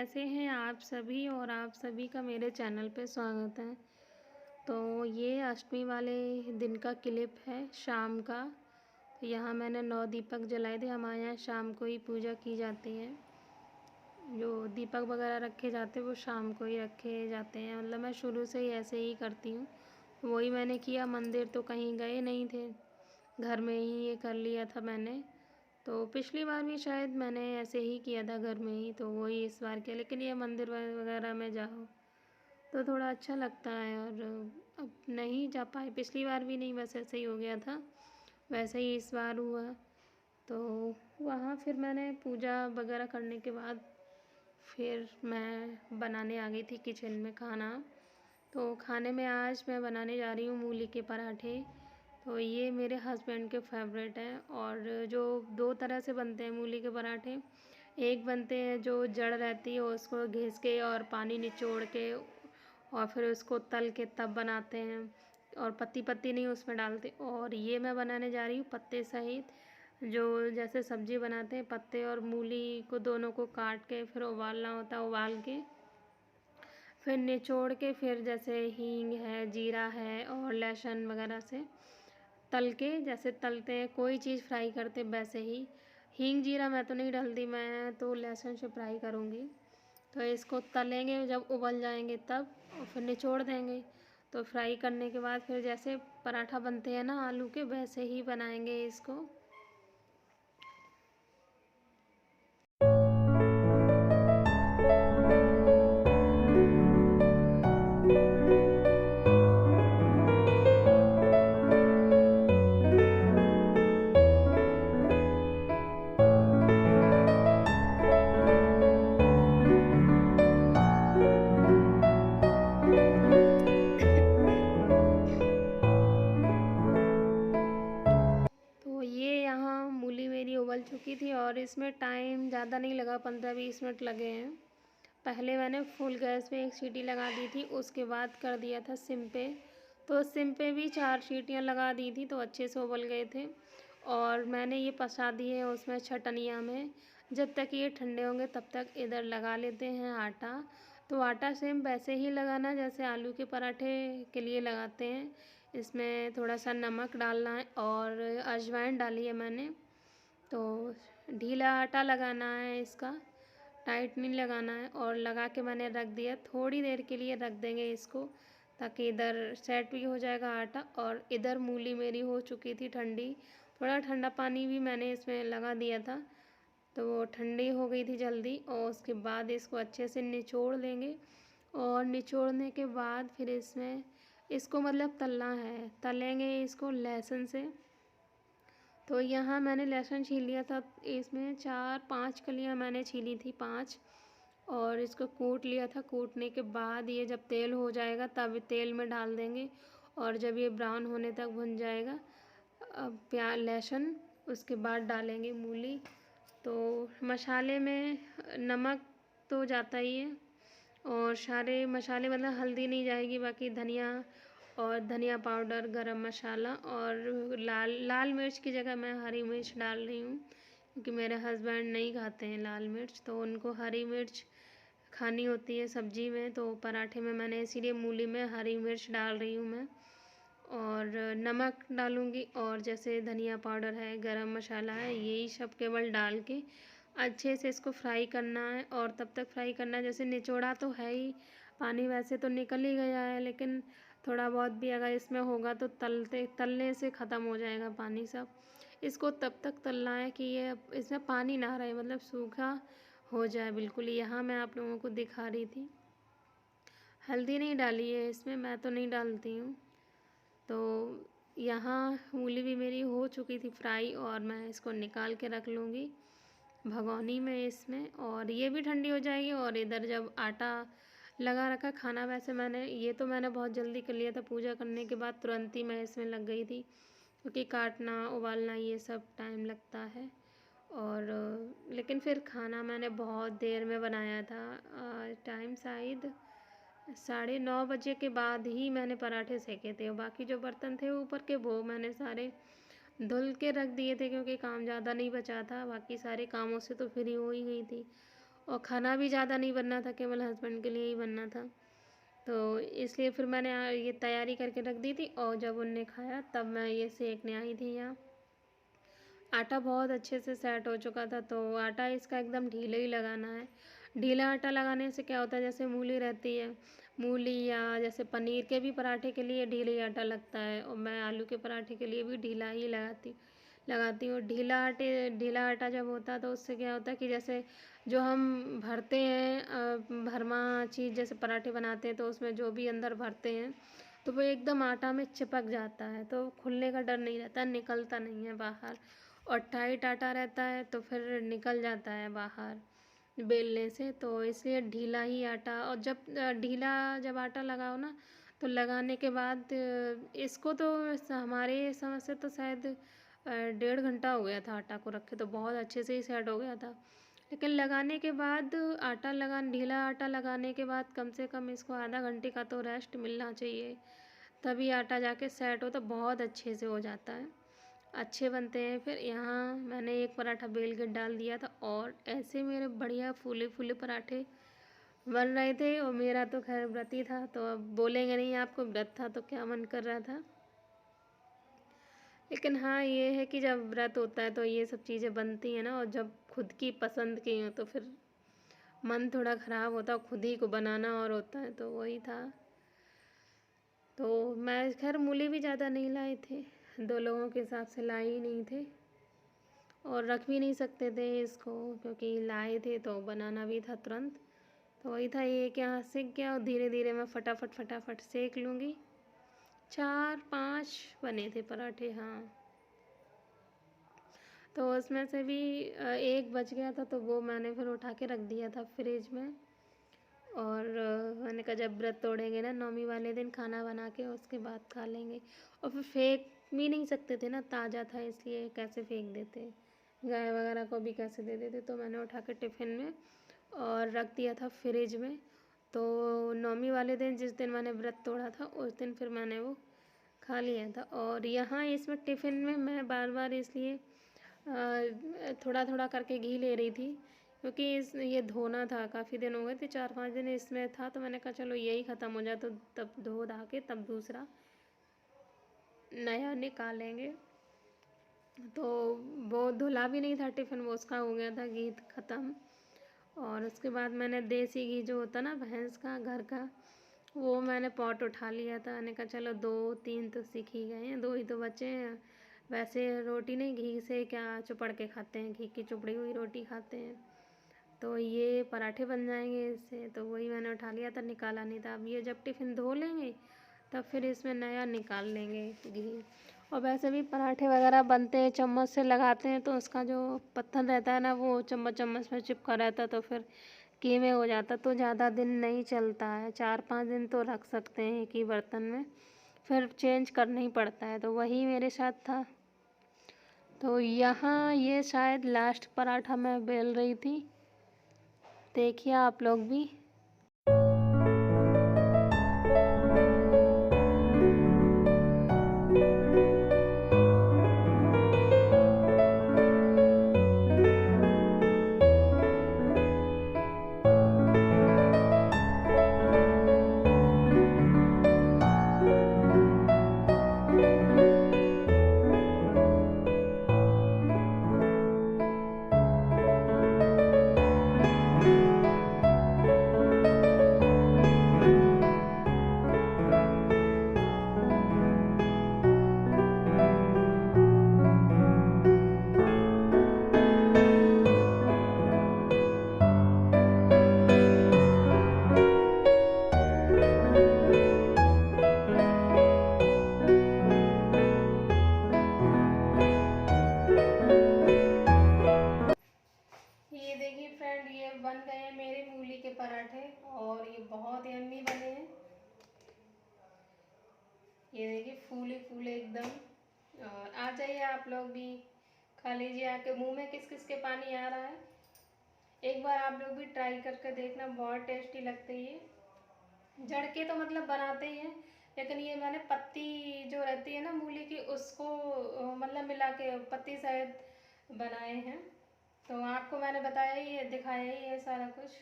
कैसे हैं आप सभी और आप सभी का मेरे चैनल पे स्वागत है। तो ये अष्टमी वाले दिन का क्लिप है शाम का। तो यहाँ मैंने 9 दीपक जलाए थे। हमारे यहाँ शाम को ही पूजा की जाती है। जो दीपक वगैरह रखे जाते हैं वो शाम को ही रखे जाते हैं। मतलब मैं शुरू से ही ऐसे ही करती हूँ। वही मैंने किया, मंदिर तो कहीं गए नहीं थे, घर में ही ये कर लिया था मैंने। तो पिछली बार भी शायद मैंने ऐसे ही किया था घर में ही, तो वही इस बार किया। लेकिन ये मंदिर वगैरह में जाओ तो थोड़ा अच्छा लगता है, और अब नहीं जा पाए। पिछली बार भी नहीं, बस ऐसे ही हो गया था, वैसे ही इस बार हुआ। तो वहाँ फिर मैंने पूजा वगैरह करने के बाद फिर मैं बनाने आ गई थी किचन में खाना। तो खाने में आज मैं बनाने जा रही हूँ मूली के पराठे। तो ये मेरे हस्बैंड के फेवरेट हैं। और जो दो तरह से बनते हैं मूली के पराठे, एक बनते हैं जो जड़ रहती है उसको घिस के और पानी निचोड़ के और फिर उसको तल के तब बनाते हैं, और पत्ती पत्ती नहीं उसमें डालते। और ये मैं बनाने जा रही हूँ पत्ते सहित, जो जैसे सब्ज़ी बनाते हैं, पत्ते और मूली को दोनों को काट के फिर उबालना होता है, उबाल के फिर निचोड़ के फिर जैसे हींग है, जीरा है और लहसुन वगैरह से तल के, जैसे तलते हैं कोई चीज़ फ्राई करते वैसे ही। हींग जीरा मैं तो नहीं डालती, मैं तो लहसुन से फ्राई करूँगी। तो इसको तलेंगे जब उबल जाएंगे तब, और फिर निचोड़ देंगे। तो फ्राई करने के बाद फिर जैसे पराठा बनते हैं ना आलू के, वैसे ही बनाएंगे इसको। तो ये यहाँ मूली मेरी उबल चुकी थी और इसमें टाइम ज़्यादा नहीं लगा, 15-20 मिनट लगे हैं। पहले मैंने फुल गैस पे एक सीटी लगा दी थी, उसके बाद कर दिया था सिम पे। तो सिम पे भी 4 सीटियाँ लगा दी थी, तो अच्छे से उबल गए थे। और मैंने ये पसा दिए उसमें छटनिया में। जब तक ये ठंडे होंगे तब तक इधर लगा लेते हैं आटा। तो आटा सेम वैसे ही लगाना जैसे आलू के पराठे के लिए लगाते हैं। इसमें थोड़ा सा नमक डालना है और अजवाइन डाली है मैंने। तो ढीला आटा लगाना है इसका, टाइट नहीं लगाना है। और लगा के मैंने रख दिया, थोड़ी देर के लिए रख देंगे इसको, ताकि इधर सेट भी हो जाएगा आटा। और इधर मूली मेरी हो चुकी थी ठंडी, थोड़ा ठंडा पानी भी मैंने इसमें लगा दिया था, तो वो ठंडी हो गई थी जल्दी। और उसके बाद इसको अच्छे से निचोड़ लेंगे। और निचोड़ने के बाद फिर इसमें इसको मतलब तलना है, तलेंगे इसको लहसुन से। तो यहाँ मैंने लहसुन छील लिया था, इसमें 4-5 कलियाँ मैंने छीली थी, 5। और इसको कूट लिया था। कूटने के बाद ये जब तेल हो जाएगा तब तेल में डाल देंगे, और जब ये ब्राउन होने तक भुन जाएगा लहसुन, उसके बाद डालेंगे मूली। तो मसाले में नमक तो जाता ही है, और सारे मसाले मतलब हल्दी नहीं जाएगी, बाकी धनिया और धनिया पाउडर, गरम मसाला, और लाल लाल मिर्च की जगह मैं हरी मिर्च डाल रही हूँ, क्योंकि मेरे हस्बैंड नहीं खाते हैं लाल मिर्च, तो उनको हरी मिर्च खानी होती है सब्जी में। तो पराठे में मैंने इसीलिए मूली में हरी मिर्च डाल रही हूँ मैं। और नमक डालूँगी, और जैसे धनिया पाउडर है, गरम मसाला है, यही सब केवल डाल के अच्छे से इसको फ्राई करना है। और तब तक फ्राई करना है, जैसे निचोड़ा तो है ही, पानी वैसे तो निकल ही गया है, लेकिन थोड़ा बहुत भी अगर इसमें होगा तो तलने से ख़त्म हो जाएगा पानी सब। इसको तब तक तलना है कि ये इसमें पानी ना रहे, मतलब सूखा हो जाए बिल्कुल। यहाँ मैं आप लोगों को दिखा रही थी। हल्दी नहीं डाली है इसमें, मैं तो नहीं डालती हूँ। तो यहाँ मूली भी मेरी हो चुकी थी फ्राई, और मैं इसको निकाल के रख लूँगी भगोनी में इसमें, और ये भी ठंडी हो जाएगी। और इधर जब आटा लगा रखा खाना, वैसे मैंने बहुत जल्दी कर लिया था, पूजा करने के बाद तुरंत ही मैं इसमें लग गई थी, क्योंकि काटना उबालना ये सब टाइम लगता है। और लेकिन फिर खाना मैंने बहुत देर में बनाया था, टाइम शायद 9:30 के बाद ही मैंने पराठे सेके थे। और बाकी जो बर्तन थे ऊपर के, वो मैंने सारे धुल के रख दिए थे, क्योंकि काम ज़्यादा नहीं बचा था, बाकी सारे कामों से तो फ्री हो ही गई थी। और खाना भी ज़्यादा नहीं बनना था, केवल हस्बैंड के लिए ही बनना था। तो इसलिए फिर मैंने ये तैयारी करके रख दी थी, और जब उनने खाया तब मैं ये सेकने आई थी यहाँ। आटा बहुत अच्छे से सेट हो चुका था, तो आटा इसका एकदम ढीला ही लगाना है। ढीला आटा लगाने से क्या होता है, जैसे मूली रहती है, मूली या जैसे पनीर के भी पराठे के लिए ढीला ही आटा लगता है, और मैं आलू के पराठे के लिए भी ढीला ही लगाती हूँ। ढीला आटा जब होता है तो उससे क्या होता है कि जैसे जो हम भरते हैं भरमा चीज़, जैसे पराठे बनाते हैं तो उसमें जो भी अंदर भरते हैं तो वो एकदम आटा में चिपक जाता है, तो खुलने का डर नहीं रहता, निकलता नहीं है बाहर। और टाइट आटा रहता है तो फिर निकल जाता है बाहर बेलने से, तो इसलिए ढीला ही आटा। और ढीला जब आटा लगाओ ना, तो लगाने के बाद इसको तो हमारे समझ से तो शायद 1.5 घंटा हो गया था आटा को रखे, तो बहुत अच्छे से ही सेट हो गया था। लेकिन लगाने के बाद ढीला आटा लगाने के बाद कम से कम इसको आधा घंटे का तो रेस्ट मिलना चाहिए, तभी आटा जाके सेट हो, तो बहुत अच्छे से हो जाता है, अच्छे बनते हैं। फिर यहाँ मैंने एक पराठा बेल के डाल दिया था, और ऐसे मेरे बढ़िया फूले फूले पराठे बन रहे थे। और मेरा तो खैर व्रत ही था, तो अब बोलेंगे नहीं आपको व्रत था तो क्या मन कर रहा था। लेकिन हाँ, ये है कि जब व्रत होता है तो ये सब चीज़ें बनती हैं ना, और जब खुद की पसंद की हो तो फिर मन थोड़ा ख़राब होता है, खुद ही को बनाना और होता है, तो वही था। तो मैं खैर मूली भी ज़्यादा नहीं लाए थे, 2 लोगों के हिसाब से लाए ही नहीं थे, और रख भी नहीं सकते थे इसको, क्योंकि लाए थे तो बनाना भी था तुरंत। तो वही था, ये क्या सीख गया, और धीरे धीरे मैं फटाफट सेक लूँगी। 4-5 बने थे पराठे, हाँ। तो उसमें से भी एक बच गया था, तो वो मैंने फिर उठा के रख दिया था फ्रिज में। और मैंने कहा जब व्रत तोड़ेंगे ना नौमी वाले दिन, खाना बना के उसके बाद खा लेंगे। और फिर फेंक भी नहीं सकते थे ना, ताज़ा था, इसलिए कैसे फेंक देते, गाय वगैरह को भी कैसे दे देते। तो मैंने उठा के टिफ़िन में और रख दिया था फ्रिज में। तो नौमी वाले दिन, जिस दिन मैंने व्रत तोड़ा था, उस दिन फिर मैंने वो खा लिया था। और यहाँ इसमें टिफ़िन में मैं बार बार इसलिए थोड़ा थोड़ा करके घी ले रही थी, क्योंकि ये धोना था, काफ़ी दिन हो गए थे, 4-5 दिन इसमें था, तो मैंने कहा चलो यही ख़त्म हो जाए तो तब धो धा के तब दूसरा नया निकालेंगे। तो वो धुला भी नहीं था टिफ़िन, वो उसका हो गया था घी ख़त्म। और उसके बाद मैंने देसी घी जो होता ना भैंस का घर का, वो मैंने पॉट उठा लिया था। मैंने कहा चलो 2-3 तो सीख ही गए हैं, 2 ही तो बचे हैं। वैसे रोटी नहीं, घी से क्या चुपड़ के खाते हैं, घी की चुपड़ी हुई रोटी खाते हैं, तो ये पराठे बन जाएंगे इससे। तो वही मैंने उठा लिया था, निकाला नहीं था। अब ये जब टिफ़िन धो लेंगे तब फिर इसमें नया निकाल लेंगे घी। और वैसे भी पराठे वगैरह बनते हैं, चम्मच से लगाते हैं तो उसका जो पत्थर रहता है ना, वो चम्मच में चिपका रहता है, तो फिर घी में हो जाता, तो ज़्यादा दिन नहीं चलता है। 4-5 दिन तो रख सकते हैं एक ही बर्तन में, फिर चेंज करना ही पड़ता है। तो वही मेरे साथ था। तो यहाँ ये शायद लास्ट पराठा मैं बेल रही थी, देखिए आप लोग भी। ये देखिए फ्रेंड, ये बन गए हैं मेरे मूली के पराठे, और ये बहुत यम्मी बने हैं। ये देखिए फूले फूले एकदम। और आ जाइए आप लोग भी, खा लीजिए आके। मुंह में किस किस के पानी आ रहा है, एक बार आप लोग भी ट्राई करके देखना, बहुत टेस्टी लगते हैं ये। जड़ के तो मतलब बनाते ही हैं, लेकिन ये मैंने पत्ती जो रहती है ना मूली की, उसको मतलब मिला के पत्ती सहित बनाए हैं। तो आपको मैंने बताया ही है, दिखाया ही है सारा कुछ,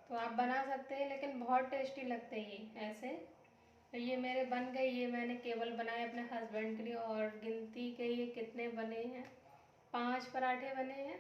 तो आप बना सकते हैं, लेकिन बहुत टेस्टी लगते हैं ये ऐसे। तो ये मेरे बन गए, ये मैंने केवल बनाए अपने हस्बैंड के लिए, और गिनती के ये कितने बने हैं, 5 पराठे बने हैं।